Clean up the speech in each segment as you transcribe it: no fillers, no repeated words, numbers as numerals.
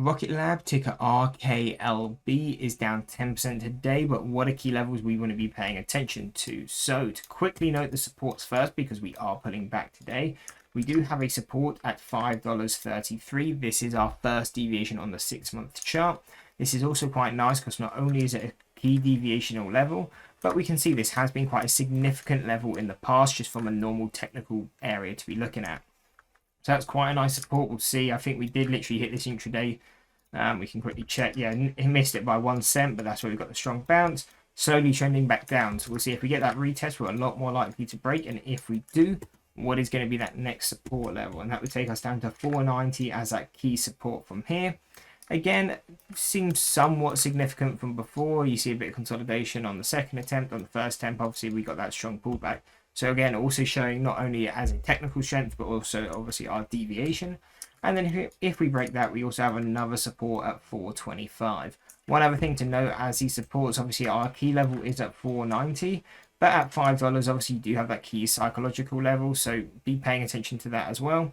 Rocket Lab, ticker RKLB, is down 10% today, but what are key levels we want to be paying attention to? So to quickly note the supports first, because we are pulling back today, we do have a support at $5.33. This is our first deviation on the 6-month chart. This is also quite nice because not only is it a key deviational level, but we can see this has been quite a significant level in the past, just from a normal technical area to be looking at. So that's quite a nice support. We'll see. I think we did literally hit this intraday. We can quickly check. Yeah, it missed it by 1 cent, but that's where we got the strong bounce. Slowly trending back down. So we'll see if we get that retest. We're a lot more likely to break. And if we do, what is going to be that next support level? And that would take us down to 490 as that key support from here. Again, seems somewhat significant from before. You see a bit of consolidation on the second attempt. On the first attempt, obviously, we got that strong pullback. So again, also showing not only as a technical strength, but also obviously our deviation. And then if we break that, we also have another support at 425. One other thing to note, as these supports, obviously our key level is at 490, but at $5, obviously you do have that key psychological level, so be paying attention to that as well.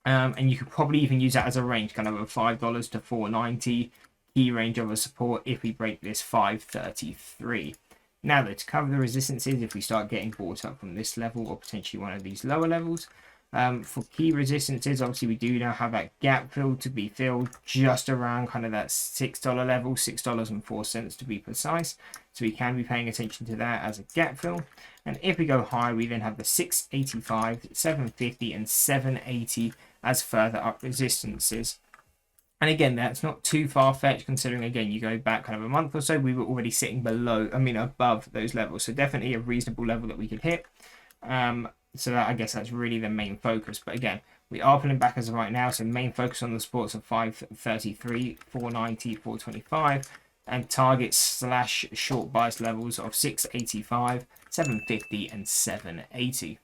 And you could probably even use that as a range, kind of a $5 to 490 key range of a support if we break this 533. Now though, to cover the resistances, if we start getting bought up from this level or potentially one of these lower levels, for key resistances, obviously we do now have that gap fill to be filled just around kind of that $6 level, $6.04 to be precise. So we can be paying attention to that as a gap fill. And if we go high, we then have the 685, 750 and 780 as further up resistances. And again, that's not too far-fetched, considering, again, you go back kind of a month or so, we were already sitting above those levels. So definitely a reasonable level that we could hit. So that, I guess that's really the main focus. But again, we are pulling back as of right now. So main focus on the supports of 533, 490, 425. And targets / short bias levels of 685, 750 and 780.